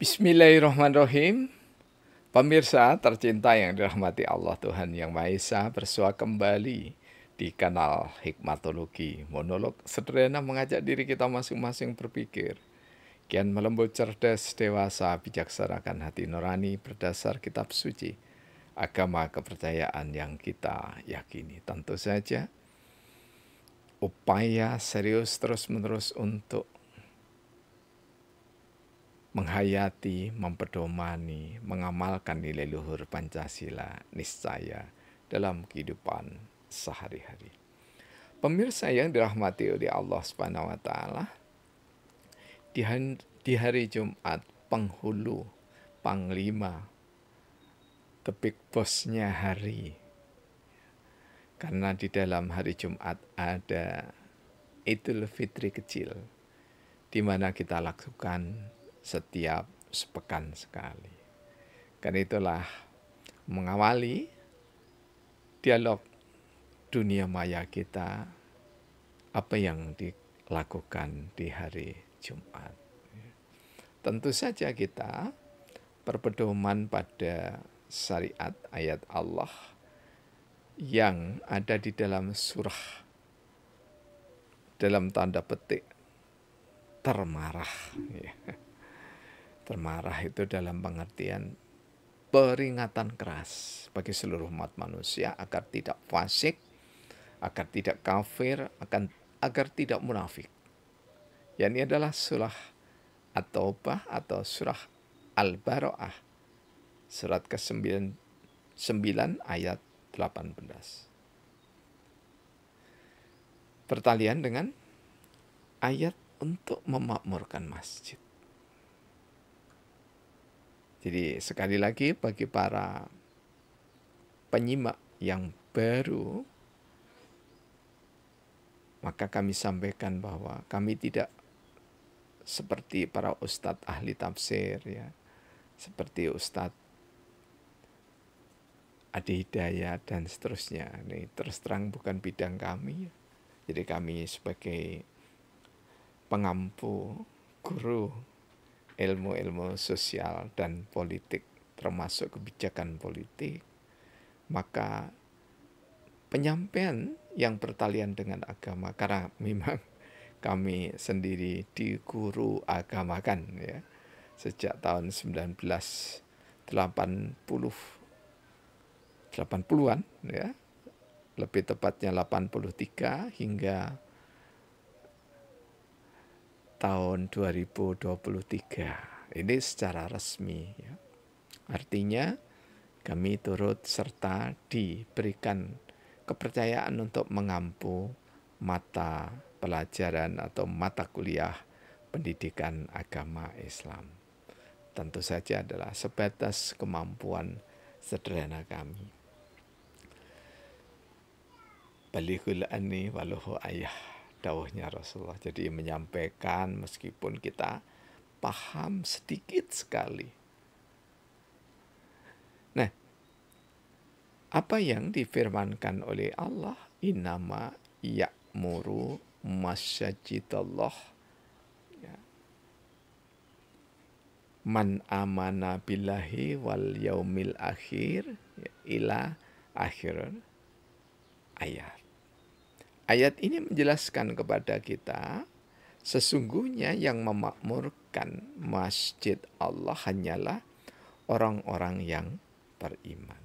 Bismillahirrahmanirrahim. Pemirsa tercinta yang dirahmati Allah Tuhan Yang Maha Esa, bersua kembali di kanal Hikmatologi. Monolog sederhana mengajak diri kita masing-masing berpikir. Kian melembut, cerdas, dewasa, bijaksana akan hati nurani berdasar kitab suci, agama kepercayaan yang kita yakini. Tentu saja upaya serius terus-menerus untuk menghayati, mempedomani, mengamalkan nilai luhur Pancasila niscaya dalam kehidupan sehari-hari. Pemirsa yang dirahmati oleh Allah Subhanahu wa taala, di hari Jumat penghulu, panglima, the big boss-nya hari. Karena di dalam hari Jumat ada Idul Fitri kecil, di mana kita lakukan setiap sepekan sekali. Karena itulah mengawali dialog dunia maya kita, apa yang dilakukan di hari Jumat. Tentu saja kita berpedoman pada syariat ayat Allah yang ada di dalam surah, dalam tanda petik termarah. Termarah itu dalam pengertian peringatan keras bagi seluruh umat manusia agar tidak fasik, agar tidak kafir, agar tidak munafik. Yang ini adalah surah At-Taubah atau surah Al-Bara'ah, surat ke-9 ayat 18. Pertalian dengan ayat untuk memakmurkan masjid. Jadi sekali lagi bagi para penyimak yang baru, maka kami sampaikan bahwa kami tidak seperti para ustadz ahli tafsir, ya, seperti Ustadz Adi Hidayat dan seterusnya. Ini terus terang bukan bidang kami. Jadi kami sebagai pengampu, guru ilmu-ilmu sosial dan politik, termasuk kebijakan politik, maka penyampaian yang bertalian dengan agama, karena memang kami sendiri diguru agamakan, ya, sejak tahun 1980-an, ya, lebih tepatnya 83 hingga tahun 2023. Ini secara resmi, ya. Artinya kami turut serta diberikan kepercayaan untuk mengampu mata pelajaran atau mata kuliah pendidikan agama Islam. Tentu saja adalah sebatas kemampuan sederhana kami. Balighul anni waluhu ayah, dawuhnya Rasulullah. Jadi menyampaikan meskipun kita paham sedikit sekali. Nah, apa yang difirmankan oleh Allah, innama ya'muru masjidallah, ya, man amana billahi wal yaumil akhir, ya, ila akhir ayat. Ayat ini menjelaskan kepada kita, sesungguhnya yang memakmurkan masjid Allah hanyalah orang-orang yang beriman.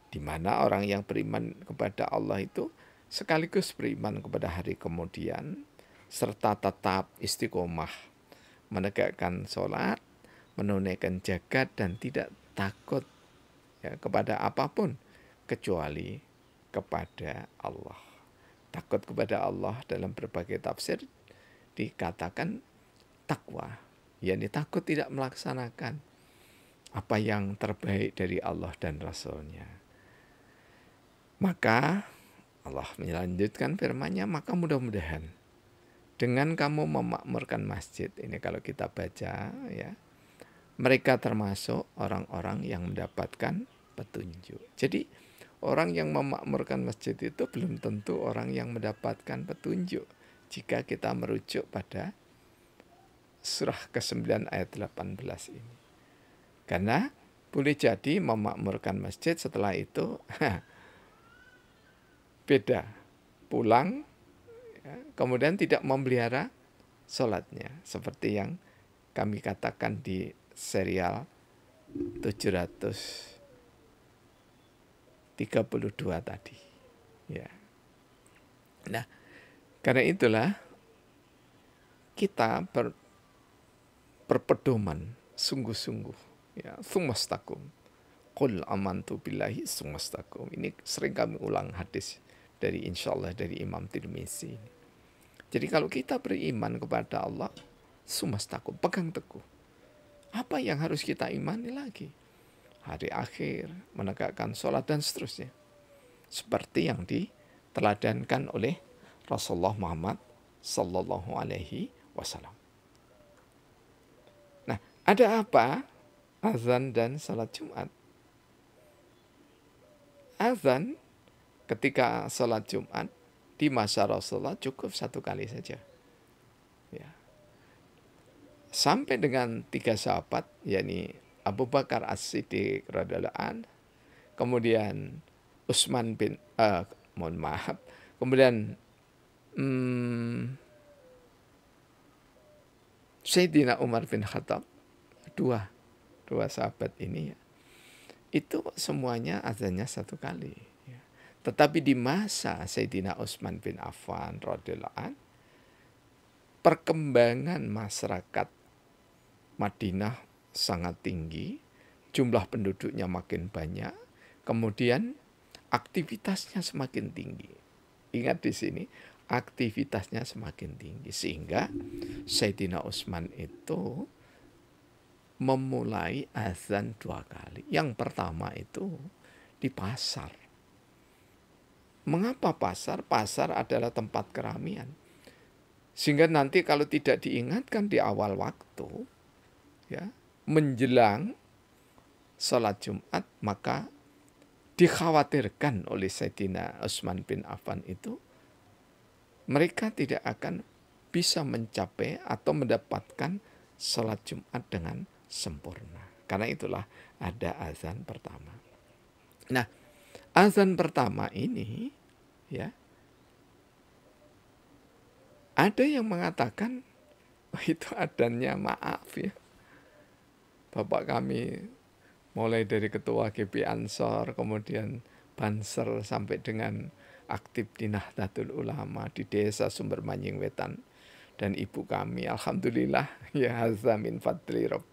Di mana orang yang beriman kepada Allah itu sekaligus beriman kepada hari kemudian, serta tetap istiqomah menegakkan sholat, menunaikan zakat, dan tidak takut, ya, kepada apapun kecuali kepada Allah. Takut kepada Allah dalam berbagai tafsir dikatakan takwa, yakni takut tidak melaksanakan apa yang terbaik dari Allah dan Rasul-Nya. Maka Allah melanjutkan firman-Nya, maka mudah-mudahan dengan kamu memakmurkan masjid, ini kalau kita baca, ya, mereka termasuk orang-orang yang mendapatkan petunjuk. Jadi orang yang memakmurkan masjid itu belum tentu orang yang mendapatkan petunjuk jika kita merujuk pada surah ke-9 ayat 18 ini. Karena boleh jadi memakmurkan masjid setelah itu beda. Pulang, ya, kemudian tidak memelihara sholatnya. Seperti yang kami katakan di serial 732 tadi. Ya. Nah, karena itulah kita berpedoman sungguh-sungguh. Ya, tsumastaqum. Qul amantu billahi tsumastaqum. Ini sering kami ulang hadis dari insyaallah dari Imam Tirmizi. Jadi kalau kita beriman kepada Allah, tsumastaqum, pegang teguh. Apa yang harus kita imani lagi? Hari akhir, menegakkan sholat dan seterusnya. Seperti yang diteladankan oleh Rasulullah Muhammad Sallallahu Alaihi Wasallam. Nah, ada apa? Azan dan salat Jumat. Azan ketika salat Jumat di masa Rasulullah cukup 1 kali saja. Ya. Sampai dengan 3 sahabat, yakni Abu Bakar As-Siddiq radhiyallahu anhu, kemudian Utsman bin kemudian Sayyidina Umar bin Khattab, dua sahabat ini ya, itu semuanya azannya 1 kali. Ya. Tetapi di masa Sayyidina Utsman bin Affan radhiyallahu anhu, perkembangan masyarakat Madinah sangat tinggi, jumlah penduduknya makin banyak, kemudian aktivitasnya semakin tinggi. Ingat di sini, aktivitasnya semakin tinggi. Sehingga Sayyidina Utsman itu memulai azan 2 kali. Yang pertama itu di pasar. Mengapa pasar? Pasar adalah tempat keramaian. Sehingga nanti kalau tidak diingatkan di awal waktu, ya, menjelang sholat Jumat, maka dikhawatirkan oleh Sayyidina Utsman bin Affan itu, mereka tidak akan bisa mencapai atau mendapatkan sholat Jumat dengan sempurna. Karena itulah ada azan pertama. Nah, azan pertama ini, ya, ada yang mengatakan itu adanya maaf ya. Bapak kami mulai dari ketua GP Ansor, kemudian Banser sampai dengan aktif di Nahdlatul Ulama di desa Sumber Manying Wetan, dan ibu kami alhamdulillah ya hadza min fadli Rabb.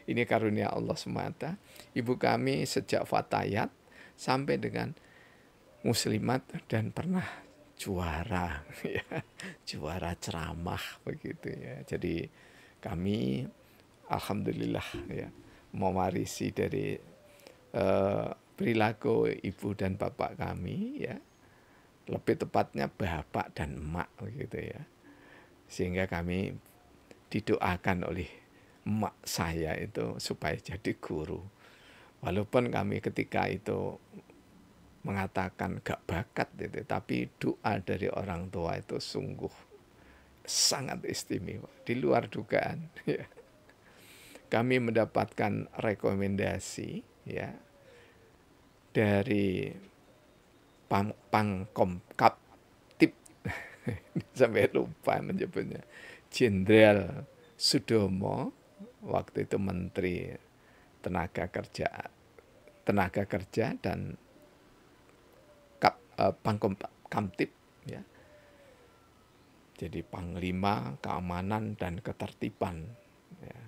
Ini karunia Allah semata. Ibu kami sejak fatayat sampai dengan muslimat dan pernah juara ya, juara ceramah begitu ya. Jadi kami alhamdulillah ya mewarisi dari perilaku ibu dan bapak kami ya, lebih tepatnya bapak dan emak begitu ya, sehingga kami didoakan oleh emak saya itu supaya jadi guru, walaupun kami ketika itu mengatakan gak bakat gitu, tapi doa dari orang tua itu sungguh sangat istimewa di luar dugaan ya. Kami mendapatkan rekomendasi ya dari Pangkomkaptib sampai lupa menyebutnya, Jenderal Sudomo, waktu itu Menteri Tenaga Kerja dan Pangkomkaptib ya. Jadi Panglima Keamanan dan Ketertiban ya,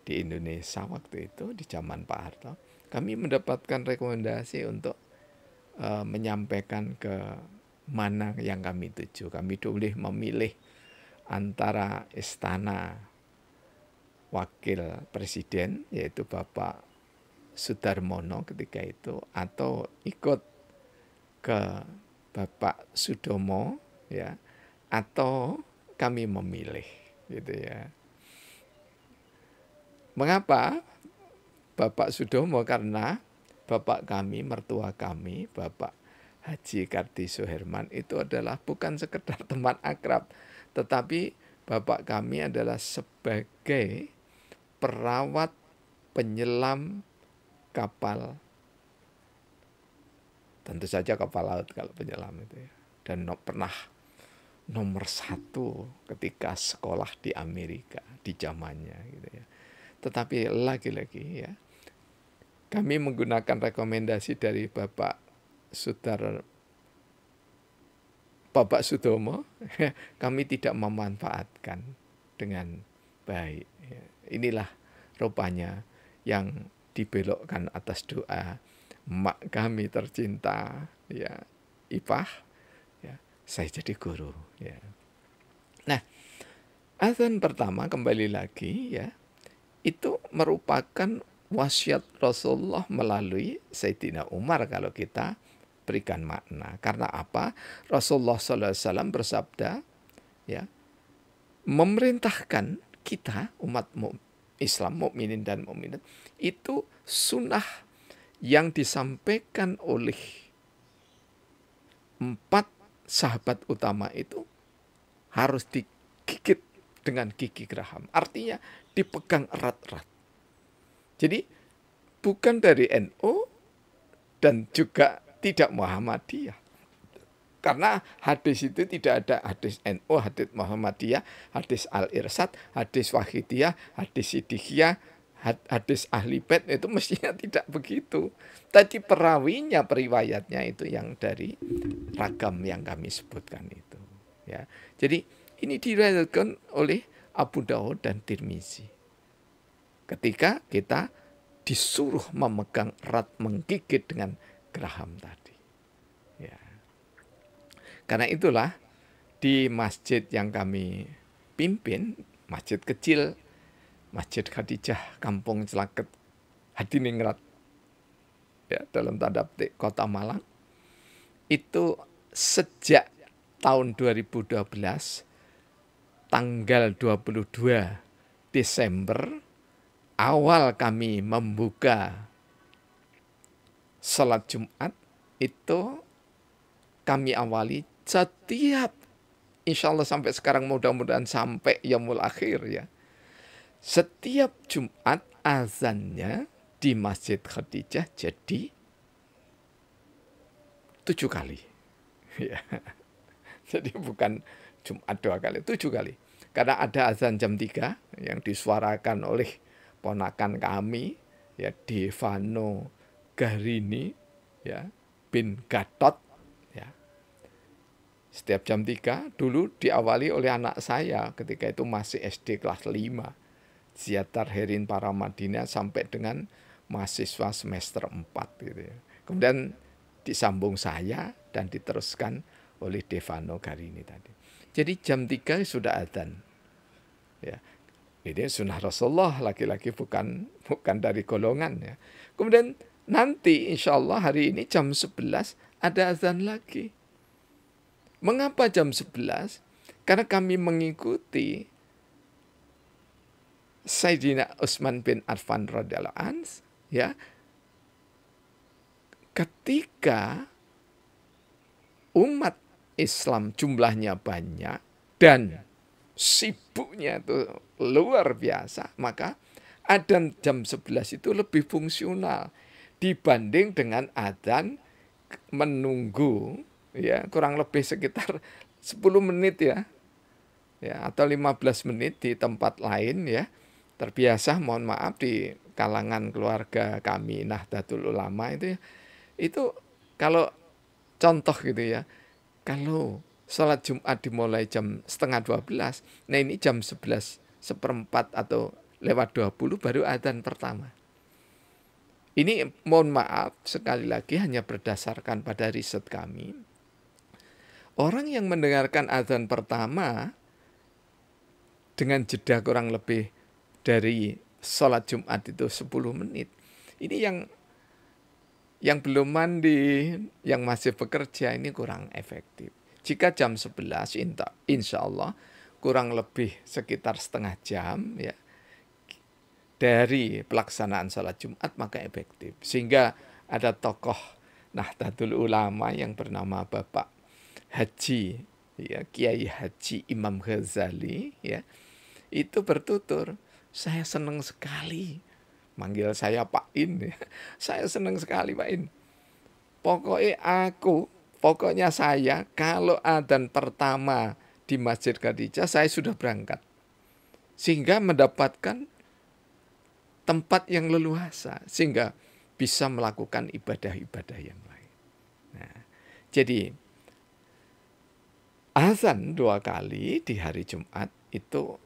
di Indonesia waktu itu di zaman Pak Harto. Kami mendapatkan rekomendasi untuk menyampaikan ke mana yang kami tuju. Kami boleh memilih antara istana wakil presiden yaitu Bapak Sudarmono ketika itu, atau ikut ke Bapak Sudomo ya, atau kami memilih gitu ya. Mengapa Bapak Sudomo? Karena bapak kami, mertua kami, Bapak Haji Kardi Suherman itu adalah bukan sekedar teman akrab, tetapi bapak kami adalah sebagai perawat penyelam kapal, tentu saja kapal laut kalau penyelam itu ya. Dan pernah nomor 1 ketika sekolah di Amerika di zamannya gitu ya. Tetapi lagi-lagi ya, kami menggunakan rekomendasi dari Bapak Sudomo, kami tidak memanfaatkan dengan baik. Inilah rupanya yang dibelokkan atas doa mak kami tercinta, ya, Ipah, ya, saya jadi guru. Ya. Nah, azan pertama kembali lagi ya, itu merupakan wasiat Rasulullah melalui Sayyidina Umar kalau kita berikan makna. Karena apa? Rasulullah SAW bersabda, ya, memerintahkan kita umat Islam, mukminin dan mukminat, itu sunnah yang disampaikan oleh 4 sahabat utama itu harus digigit dengan gigi geraham. Artinya dipegang erat-erat. Jadi bukan dari NU dan juga tidak Muhammadiyah. Karena hadis itu tidak ada hadis NU, hadis Muhammadiyah, hadis Al-Irsyad, hadis Wahidiyah, hadis Siddiqiyah, hadis Ahli Bait, itu mestinya tidak begitu. Tadi perawinya, periwayatnya itu yang dari ragam yang kami sebutkan itu. Ya. Jadi ini diriwayatkan oleh Abu Dawud dan Tirmizi. Ketika kita disuruh memegang erat, menggigit dengan geraham tadi. Ya. Karena itulah di masjid yang kami pimpin, masjid kecil, Masjid Khadijah, Kampung Celaket, Hadiningrat, ya, dalam tanda petik Kota Malang, itu sejak tahun 2012, tanggal 22 Desember, awal kami membuka salat Jumat, itu kami awali setiap, insya Allah sampai sekarang, mudah-mudahan sampai yaumul akhir ya, setiap Jumat azannya di Masjid Khadijah jadi 7 kali. Ya. Jadi bukan Jumat 2 kali, 7 kali. Karena ada azan jam 3 yang disuarakan oleh ponakan kami, ya, Devano Garini, ya, bin Gatot. Ya. Setiap jam 3 dulu diawali oleh anak saya ketika itu masih SD kelas 5. Ziyatar Herin Paramadina sampai dengan mahasiswa semester 4 gitu ya. Kemudian disambung saya dan diteruskan oleh Devano Garini tadi. Jadi jam 3 sudah adzan. Ya. Ini sunnah Rasulullah, laki-laki bukan dari golongan ya. Kemudian nanti insya Allah hari ini jam 11 ada azan lagi. Mengapa jam 11? Karena kami mengikuti Sayyidina Utsman bin Affan radhiyallahu anhu, ya, ketika umat Islam jumlahnya banyak dan sibuknya itu luar biasa, maka adzan jam 11 itu lebih fungsional dibanding dengan adzan menunggu, ya, kurang lebih sekitar 10 menit ya, atau 15 menit di tempat lain ya. Terbiasa, mohon maaf, di kalangan keluarga kami Nahdlatul Ulama itu kalau contoh gitu ya, kalau sholat Jumat dimulai jam setengah 12, nah ini jam 11 seperempat atau lewat 20 baru adzan pertama. Ini mohon maaf sekali lagi hanya berdasarkan pada riset kami. Orang yang mendengarkan adzan pertama dengan jeda kurang lebih dari sholat Jumat itu 10 menit. Ini yang belum mandi, yang masih bekerja, ini kurang efektif. Jika jam 11, insya Allah kurang lebih sekitar setengah jam ya dari pelaksanaan sholat Jumat, maka efektif. Sehingga ada tokoh Nahdlatul Ulama yang bernama Bapak Haji, ya, Kiai Haji Imam Ghazali, ya, itu bertutur, saya senang sekali Manggil saya Pak In. Saya senang sekali Pak In. Pokoknya saya kalau adzan pertama di Masjid Khadijah saya sudah berangkat. Sehingga mendapatkan tempat yang leluasa. Sehingga bisa melakukan ibadah-ibadah yang lain. Nah, jadi azan 2 kali di hari Jumat itu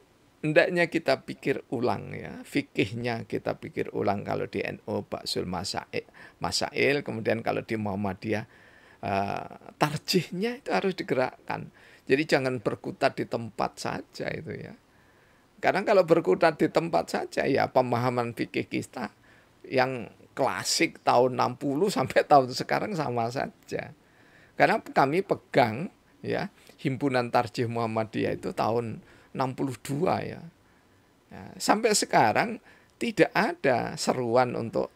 hendaknya kita pikir ulang ya. Fikihnya kita pikir ulang kalau di NU Ba'sul Masail, kemudian kalau di Muhammadiyah tarjihnya itu harus digerakkan. Jadi jangan berkutat di tempat saja itu ya. Karena kalau berkutat di tempat saja ya pemahaman fikih kita yang klasik tahun 60 sampai tahun sekarang sama saja. Karena kami pegang ya Himpunan Tarjih Muhammadiyah itu tahun 62 ya. Sampai sekarang tidak ada seruan untuk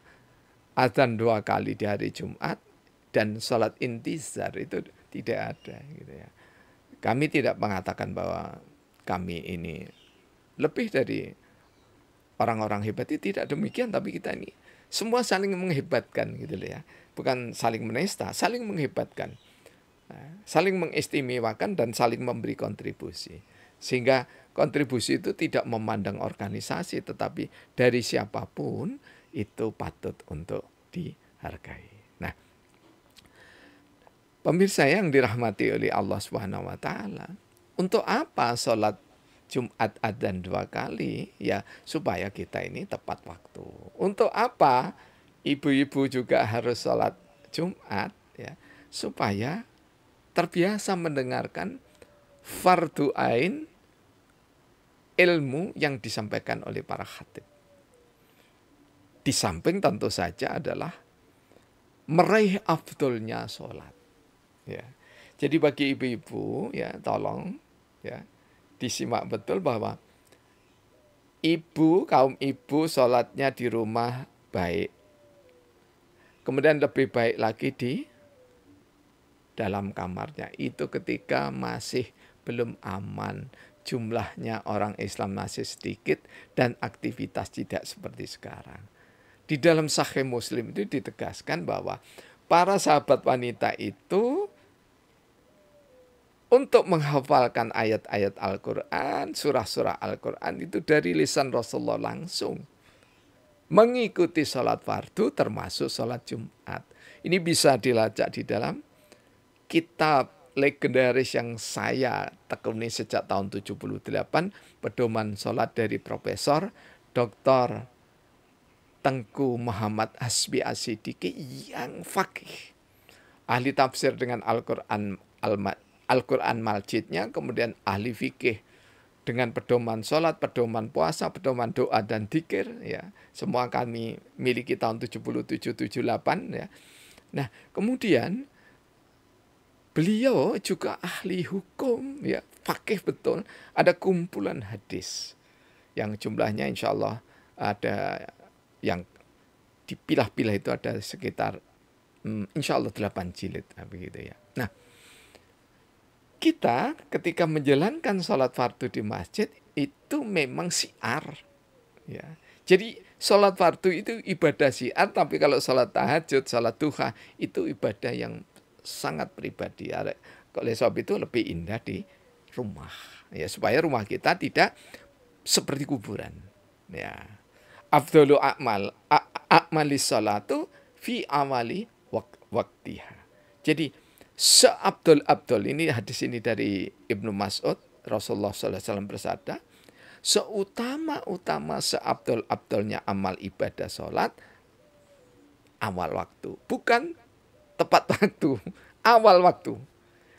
adzan 2 kali di hari Jumat dan sholat intizar itu tidak ada gitu ya. Kami tidak mengatakan bahwa kami ini lebih dari orang-orang hebat, itu tidak demikian, tapi kita ini semua saling menghebatkan gitu loh ya. Bukan saling menista, saling menghebatkan. Saling mengistimewakan dan saling memberi kontribusi. Sehingga kontribusi itu tidak memandang organisasi, tetapi dari siapapun itu patut untuk dihargai. Nah, pemirsa yang dirahmati oleh Allah Subhanahu wa taala, untuk apa sholat Jumat adzan 2 kali? Ya, supaya kita ini tepat waktu. Untuk apa ibu-ibu juga harus sholat Jumat? Ya, supaya terbiasa mendengarkan fardu ain ilmu yang disampaikan oleh para khatib. Di samping tentu saja adalah meraih afdolnya sholat. Ya. Jadi bagi ibu-ibu ya tolong ya disimak betul bahwa kaum ibu sholatnya di rumah baik. Kemudian lebih baik lagi di dalam kamarnya. Itu ketika masih belum aman. Jumlahnya orang Islam masih sedikit dan aktivitas tidak seperti sekarang. Di dalam Sahih Muslim itu ditegaskan bahwa para sahabat wanita itu untuk menghafalkan ayat-ayat Al-Quran, surah-surah Al-Quran itu dari lisan Rasulullah langsung. Mengikuti sholat fardu termasuk sholat Jumat. Ini bisa dilacak di dalam kitab legendaris yang saya tekuni sejak tahun 78, Pedoman Sholat dari Profesor Dr. Tengku Muhammad Hasbi As-Siddiqi yang faqih. Ahli tafsir dengan Al-Quran Majidnya, kemudian ahli fikih dengan pedoman sholat, pedoman puasa, pedoman doa dan dzikir ya. Semua kami miliki tahun 77-78 ya. Nah, kemudian beliau juga ahli hukum ya, fakih betul. Ada kumpulan hadis yang jumlahnya insya Allah ada yang dipilah-pilah itu ada sekitar insya Allah 8 jilid begitu ya. Nah, kita ketika menjalankan sholat fardu di masjid itu memang syiar. Ya. Jadi sholat fardu itu ibadah syiar, tapi kalau sholat tahajud, sholat duha itu ibadah yang sangat pribadi. Oleh sebab itu lebih indah di rumah. Ya, supaya rumah kita tidak seperti kuburan. Ya. Afdhalu a'malis sholatu fi amali waktiha. Jadi seabdul-abdul, ini hadis ini dari Ibnu Mas'ud, Rasulullah SAW bersabda, seutama-utama seabdul-abdulnya amal ibadah sholat, awal waktu. Bukan tepat waktu, awal waktu.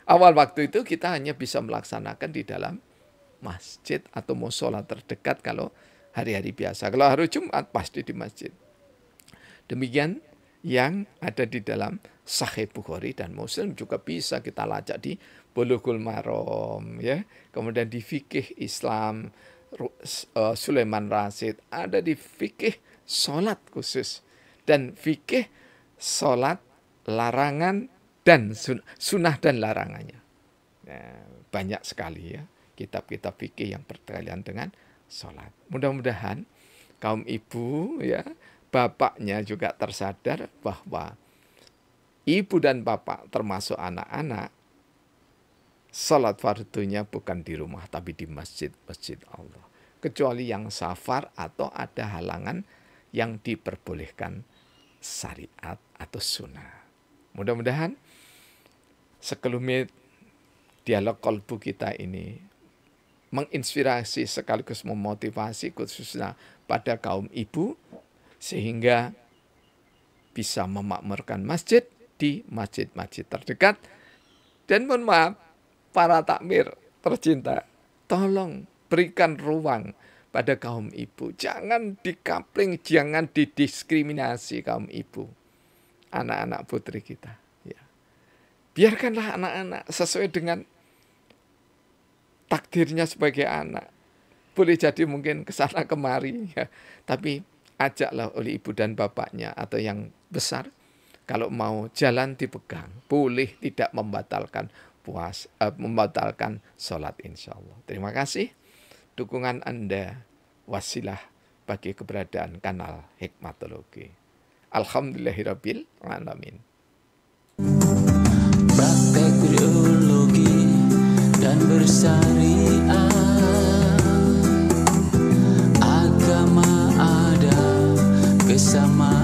Awal waktu itu kita hanya bisa melaksanakan di dalam masjid atau musola terdekat kalau hari-hari biasa. Kalau hari Jumat pasti di masjid. Demikian yang ada di dalam Sahih Bukhari dan Muslim, juga bisa kita lacak di Bulughul Maram ya. Kemudian di fikih Islam Sulaiman Rasyid, ada di fikih salat khusus dan fikih salat larangan dan sunnah dan larangannya. Nah, banyak sekali ya kitab-kitab fikih yang berkaitan dengan salat. Mudah-mudahan kaum ibu ya bapaknya juga tersadar bahwa ibu dan bapak termasuk anak-anak, salat fardunya bukan di rumah tapi di masjid-masjid Allah. Kecuali yang safar atau ada halangan yang diperbolehkan syariat atau sunnah. Mudah-mudahan sekelumit dialog kolbu kita ini menginspirasi sekaligus memotivasi khususnya pada kaum ibu sehingga bisa memakmurkan masjid di masjid-masjid terdekat. Dan mohon maaf para takmir tercinta, tolong berikan ruang pada kaum ibu. Jangan dikapling, jangan didiskriminasi kaum ibu, anak-anak putri kita. Ya. Biarkanlah anak-anak sesuai dengan takdirnya sebagai anak. Boleh jadi mungkin kesana kemari, ya. Tapi ajaklah oleh ibu dan bapaknya atau yang besar. Kalau mau jalan dipegang, boleh tidak membatalkan membatalkan sholat insya Allah. Terima kasih. Dukungan Anda wasilah bagi keberadaan kanal Hikmatologi. Alhamdulillahirabbil alamin. Praktek teologi dan bersyariah, agama ada kesamaan.